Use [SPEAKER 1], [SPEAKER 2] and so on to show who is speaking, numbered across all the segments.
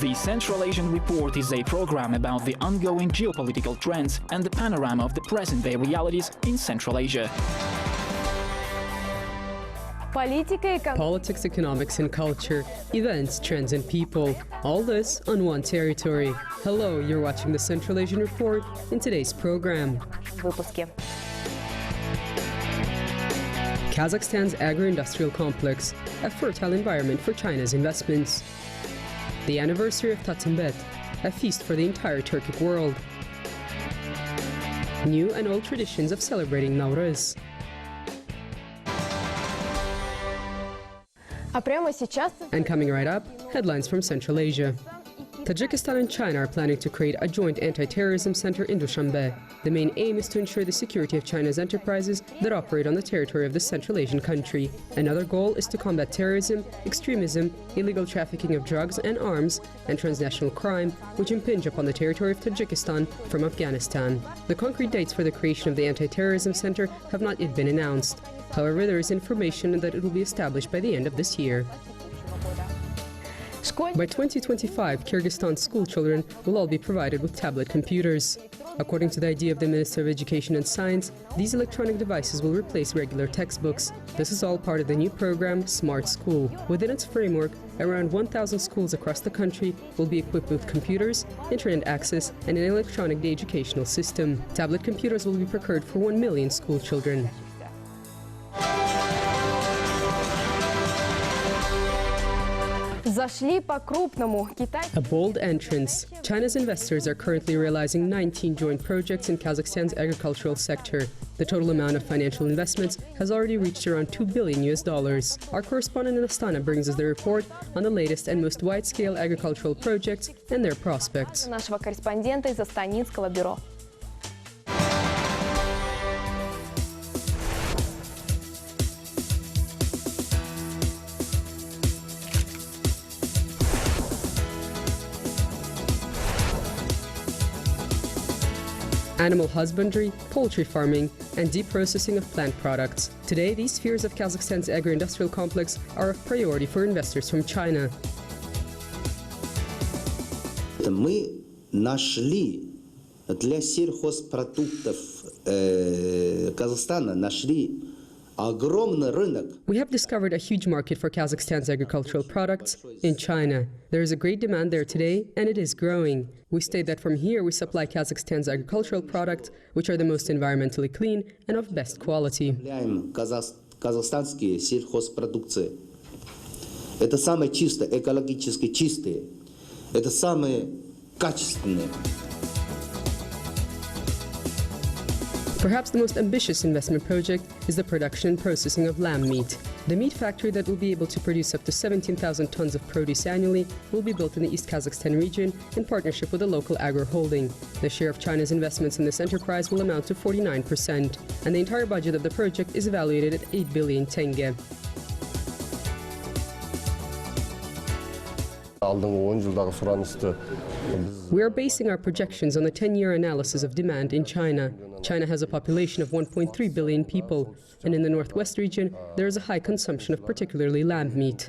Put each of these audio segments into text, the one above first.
[SPEAKER 1] The Central Asian Report is a program about the ongoing geopolitical trends and the panorama of the present-day realities in Central Asia.
[SPEAKER 2] Politics, economics and culture, events, trends and people, all this on one territory. Hello, you're watching the Central Asian Report in today's program. Kazakhstan's agro-industrial complex, a fertile environment for China's investments. The anniversary of Tattimbet, a feast for the entire Turkic world. New and old traditions of celebrating Nauryz. And coming right up, headlines from Central Asia. Tajikistan and China are planning to create a joint anti-terrorism center in Dushanbe. The main aim is to ensure the security of China's enterprises that operate on the territory of the Central Asian country. Another goal is to combat terrorism, extremism, illegal trafficking of drugs and arms, and transnational crime, which impinge upon the territory of Tajikistan from Afghanistan. The concrete dates for the creation of the anti-terrorism center have not yet been announced. However, there is information that it will be established by the end of this year. By 2025, Kyrgyzstan's school children will all be provided with tablet computers. According to the idea of the Minister of Education and Science, these electronic devices will replace regular textbooks. This is all part of the new program, Smart School. Within its framework, around 1,000 schools across the country will be equipped with computers, internet access, and an electronic educational system. Tablet computers will be procured for 1 million school children. A bold entrance. China's investors are currently realizing 19 joint projects in Kazakhstan's agricultural sector. The total amount of financial investments has already reached around $2 billion. Our correspondent in Astana brings us the report on the latest and most wide-scale agricultural projects and their prospects. Animal husbandry, poultry farming, and deep processing of plant products. Today, these spheres of Kazakhstan's agro-industrial complex are a priority for investors from China.
[SPEAKER 3] Мы нашли для сельхозпродуктов Казахстана огромный рынок.
[SPEAKER 2] We have discovered a huge market for Kazakhstan's agricultural products in China. There is a great demand there today, and it is growing. We state that from here we supply Kazakhstan's agricultural products, which are the most environmentally clean and of best quality.
[SPEAKER 3] Казахстанские сельхозпродукции. Это самые чистые, экологически чистые. Это самые качественные.
[SPEAKER 2] Perhaps the most ambitious investment project is the production and processing of lamb meat. The meat factory that will be able to produce up to 17,000 tons of produce annually will be built in the East Kazakhstan region in partnership with a local agro-holding. The share of China's investments in this enterprise will amount to 49%, and the entire budget of the project is evaluated at 8 billion tenge. We are basing our projections on the 10-year analysis of demand in China. China has a population of 1.3 billion people, and in the northwest region, there is a high consumption of particularly lamb meat.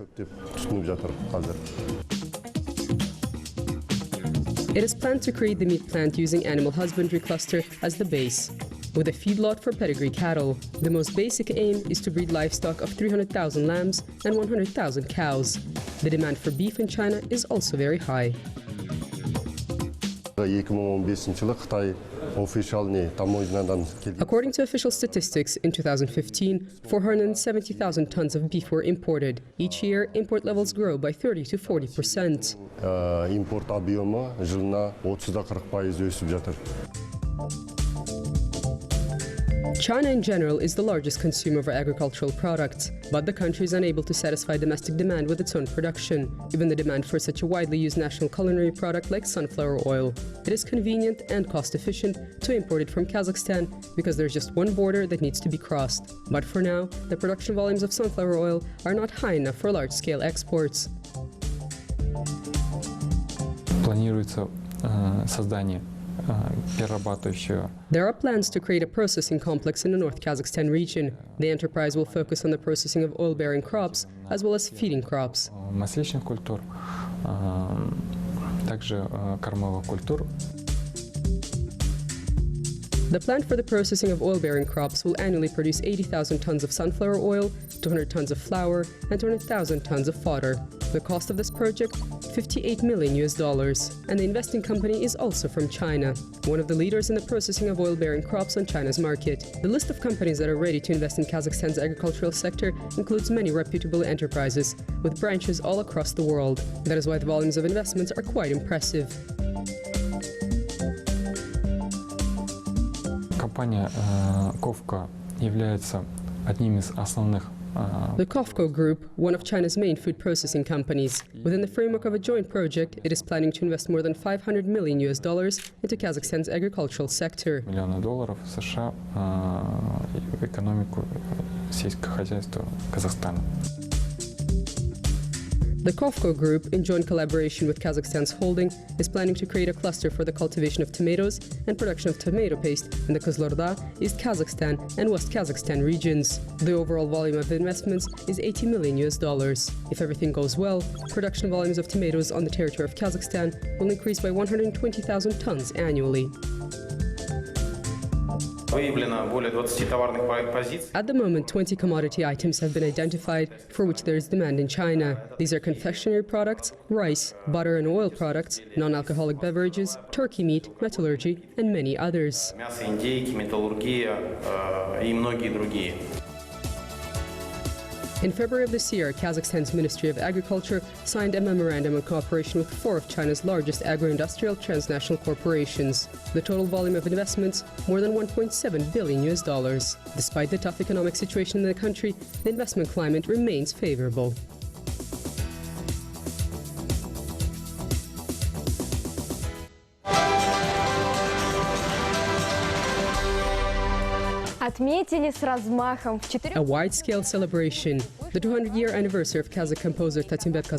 [SPEAKER 2] It is planned to create the meat plant using animal husbandry cluster as the base, with a feedlot for pedigree cattle. The most basic aim is to breed livestock of 300,000 lambs and 100,000 cows. The demand for beef in China is also very high. According to official statistics, in 2015, 470,000 tons of beef were imported. Each year, import levels grow by 30 to 40%. China in general is the largest consumer of agricultural products, but the country is unable to satisfy domestic demand with its own production, even the demand for such a widely used national culinary product like sunflower oil. It is convenient and cost-efficient to import it from Kazakhstan because there's just one border that needs to be crossed. But for now, the production volumes of sunflower oil are not high enough for large-scale exports.
[SPEAKER 4] Планируется создание
[SPEAKER 2] There are plans to create a processing complex in the North Kazakhstan region. The enterprise will focus on the processing of oil-bearing crops as well as feeding crops.
[SPEAKER 4] также кормовых культур.
[SPEAKER 2] The plant for the processing of oil-bearing crops will annually produce 80,000 tons of sunflower oil, 200 tons of flour, and 200,000 tons of fodder. The cost of this project, $58 million, and the investing company is also from China, one of the leaders in the processing of oil-bearing crops on China's market. The list of companies that are ready to invest in Kazakhstan's agricultural sector includes many reputable enterprises, with branches all across the world. That is why the volumes of investments are quite impressive.
[SPEAKER 4] Компания Ковка является одним из основных.
[SPEAKER 2] The KOFCO Group, one of China's main food processing companies. Within the framework of a joint project, it is planning to invest more than $500 million into Kazakhstan's agricultural sector.
[SPEAKER 4] Миллионы долларов США в экономику сельского хозяйства Казахстана.
[SPEAKER 2] The KOFCO Group, in joint collaboration with Kazakhstan's holding, is planning to create a cluster for the cultivation of tomatoes and production of tomato paste in the Kozlorda, East Kazakhstan and West Kazakhstan regions. The overall volume of investments is $80 million. If everything goes well, production volumes of tomatoes on the territory of Kazakhstan will increase by 120,000 tons annually. At the moment, 20 commodity items have been identified for which there is demand in China. These are confectionery products, rice, butter and oil products, non-alcoholic beverages, turkey meat, metallurgy, and many others. In February of this year, Kazakhstan's Ministry of Agriculture signed a memorandum of cooperation with 4 of China's largest agro-industrial transnational corporations. The total volume of investments, more than $1.7 billion. Despite the tough economic situation in the country, the investment climate remains favorable. A wide-scale celebration. The 200-year anniversary of Kazakh composer Tattimbet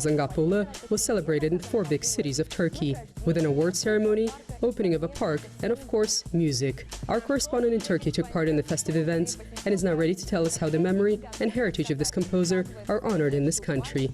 [SPEAKER 2] was celebrated in 4 big cities of Turkey, with an award ceremony, opening of a park, and of course, music. Our correspondent in Turkey took part in the festive events and is now ready to tell us how the memory and heritage of this composer are honored in this country.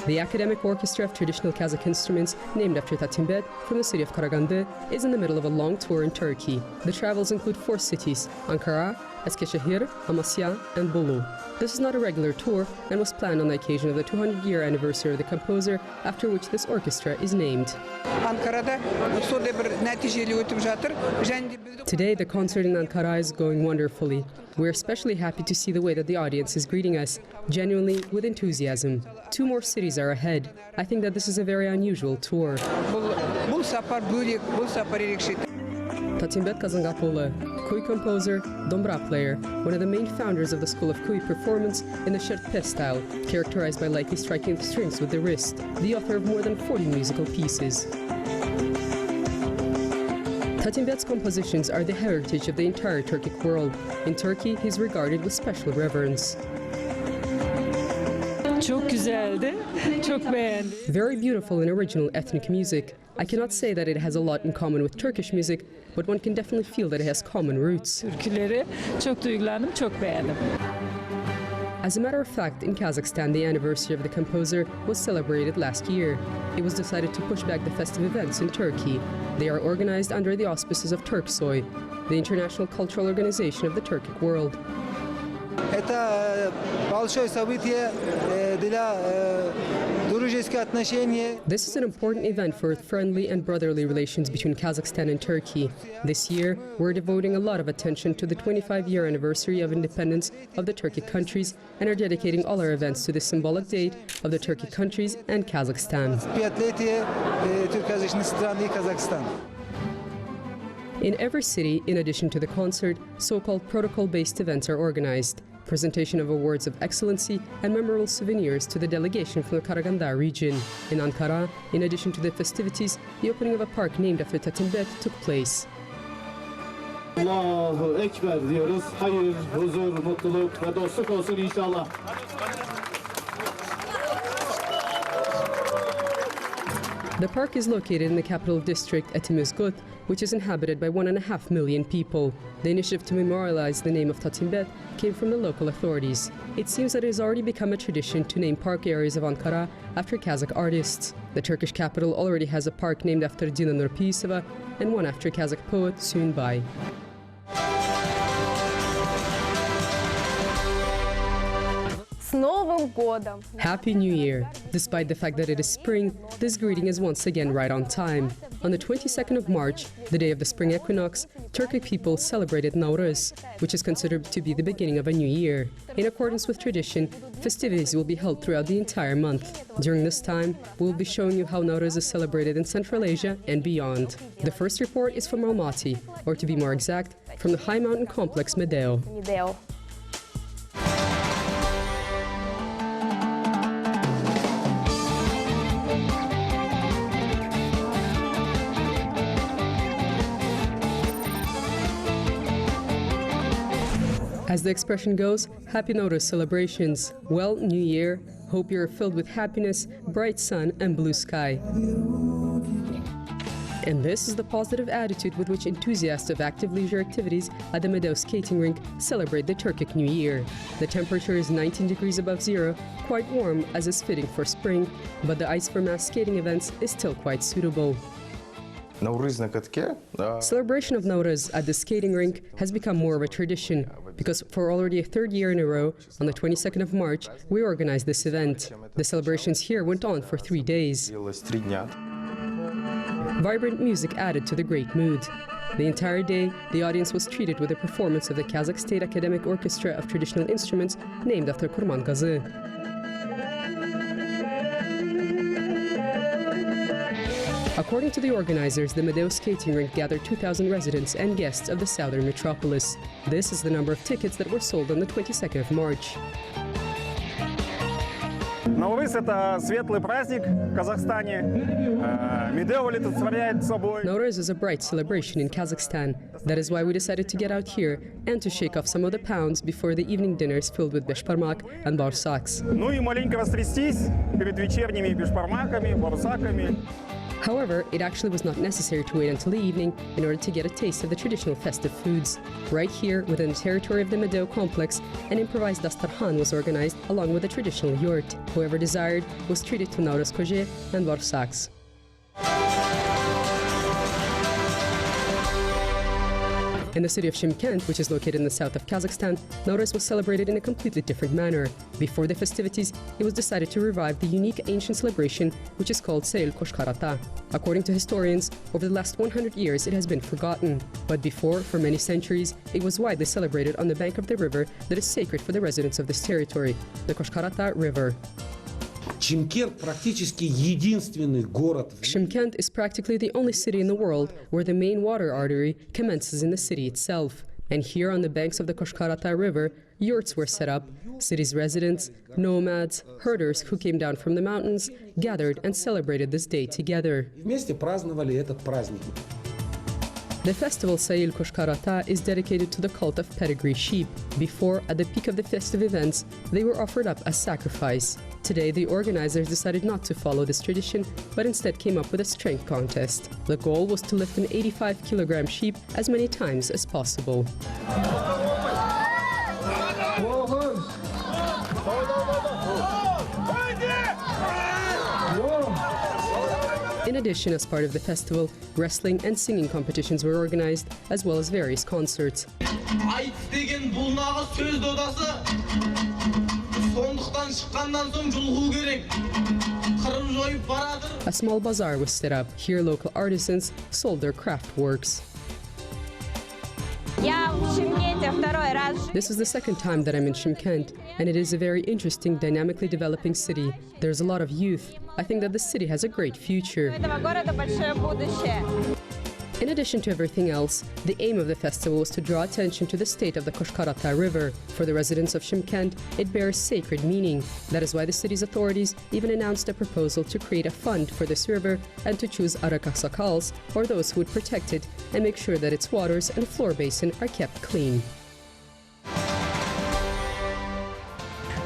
[SPEAKER 2] The Academic Orchestra of Traditional Kazakh Instruments, named after Tattimbet, from the city of Karaganda, is in the middle of a long tour in Turkey. The travels include 4 cities: Ankara, Eskişehir, Amasya, and Bolu. This is not a regular tour and was planned on the occasion of the 200-year anniversary of the composer, after which this orchestra is named. Today, the concert in Ankara is going wonderfully. We're especially happy to see the way that the audience is greeting us, genuinely with enthusiasm. 2 more cities are ahead. I think that this is a very unusual tour. Tattimbet Kazangapoğlu, Kuy composer, Dombra player, one of the main founders of the school of Kuy performance in the Shertpe style, characterized by lightly striking the strings with the wrist, the author of more than 40 musical pieces. Tattimbet's compositions are the heritage of the entire Turkic world. In Turkey, he's regarded with special reverence.
[SPEAKER 5] Çok güzeldi, çok beğendim.
[SPEAKER 2] Very beautiful and original ethnic music. I cannot say that it has a lot in common with Turkish music, but one can definitely feel that it has common roots.
[SPEAKER 5] Türküleri çok duygulandım, çok beğendim.
[SPEAKER 2] As a matter of fact, in Kazakhstan, the anniversary of the composer was celebrated last year. It was decided to push back the festive events in Turkey. They are organized under the auspices of Turksoy, the international cultural organization of the Turkic world. This is an important event for friendly and brotherly relations between Kazakhstan and Turkey. This year, we're devoting a lot of attention to the 25-year anniversary of independence of the Turkic countries and are dedicating all our events to the symbolic date of the Turkic countries and Kazakhstan. In every city, in addition to the concert, so-called protocol-based events are organized. Presentation of awards of excellency and memorable souvenirs to the delegation from the Karaganda region. In Ankara, in addition to the festivities, the opening of a park named after Tattimbet took place.
[SPEAKER 6] Allahu Ekber diyoruz. Hayır, huzur, mutluluk ve dostluk olsun inşallah.
[SPEAKER 2] The park is located in the capital district Tattimbet, which is inhabited by 1.5 million people. The initiative to memorialize the name of Tattimbet came from the local authorities. It seems that it has already become a tradition to name park areas of Ankara after Kazakh artists. The Turkish capital already has a park named after Dina Nurpiyisova and one after Kazakh poet Sunbay.
[SPEAKER 6] С Новым годом!
[SPEAKER 2] Happy New Year! Despite the fact that it is spring, this greeting is once again right on time. On the 22nd of March, the day of the spring equinox, Turkic people celebrated Nauryz, which is considered to be the beginning of a new year. In accordance with tradition, festivities will be held throughout the entire month. During this time, we will be showing you how Nauryz is celebrated in Central Asia and beyond. The first report is from Almaty, or to be more exact, from the high mountain complex Medeo. As the expression goes, Happy Nauryz celebrations. Well, New Year. Hope you're filled with happiness, bright sun and blue sky. And this is the positive attitude with which enthusiasts of active leisure activities at the Medeo skating rink celebrate the Turkic New Year. The temperature is 19 degrees above zero, quite warm as is fitting for spring, but the ice for mass skating events is still quite suitable. Celebration of Nauryz at the skating rink has become more of a tradition, because for already a third year in a row, on the 22nd of March, we organized this event. The celebrations here went on for 3 days. Vibrant music added to the great mood. The entire day, the audience was treated with a performance of the Kazakh State Academic Orchestra of Traditional Instruments named after Kurman Gazı. According to the organizers, the Medeo skating rink gathered 2,000 residents and guests of the southern metropolis. This is the number of tickets that were sold on the 22nd of March.
[SPEAKER 7] Nauryz – это светлый праздник в Казахстане. Медео олицетворяет собой.
[SPEAKER 2] Nauryz is a bright celebration in Kazakhstan. That is why we decided to get out here and to shake off some of the pounds before the evening dinners filled with бешбармак and барсaks.
[SPEAKER 7] Ну и маленько растрястись перед вечерними бешбармаками, барсаками.
[SPEAKER 2] However, it actually was not necessary to wait until the evening in order to get a taste of the traditional festive foods. Right here, within the territory of the Medeo complex, an improvised dastarhan was organized along with a traditional yurt. Whoever desired was treated to Nauryz koje and barsaks. In the city of Shymkent, which is located in the south of Kazakhstan, Nauryz was celebrated in a completely different manner. Before the festivities, it was decided to revive the unique ancient celebration, which is called Seyil Koshkarata. According to historians, over the last 100 years it has been forgotten. But before, for many centuries, it was widely celebrated on the bank of the river that is sacred for the residents of this territory, the Koshkarata River.
[SPEAKER 8] Shymkent
[SPEAKER 2] is practically the only city in the world where the main water artery commences in the city itself. And here on the banks of the Koshkarata River, yurts were set up. City's residents, nomads, herders who came down from the mountains gathered and celebrated this day together. The festival Seyil Koshkarata is dedicated to the cult of pedigree sheep. Before, at the peak of the festive events, they were offered up as sacrifice. Today, the organizers decided not to follow this tradition, but instead came up with a strength contest. The goal was to lift an 85-kilogram sheep as many times as possible. In addition, as part of the festival, wrestling and singing competitions were organized, as well as various concerts. A small bazaar was set up. Here, local artisans sold their craft works. This is the second time that I'm in Shymkent, and it is a very interesting, dynamically developing city. There's a lot of youth. I think that the city has a great future. In addition to everything else, the aim of the festival was to draw attention to the state of the Koshkarata River. For the residents of Shymkent, it bears sacred meaning. That is why the city's authorities even announced a proposal to create a fund for this river and to choose Arakaksakals, or those who would protect it and make sure that its waters and floor basin are kept clean.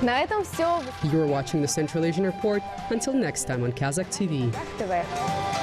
[SPEAKER 6] На этом все.
[SPEAKER 2] You're watching the Central Asian Report. Until next time on Kazakh TV.
[SPEAKER 6] ТВ.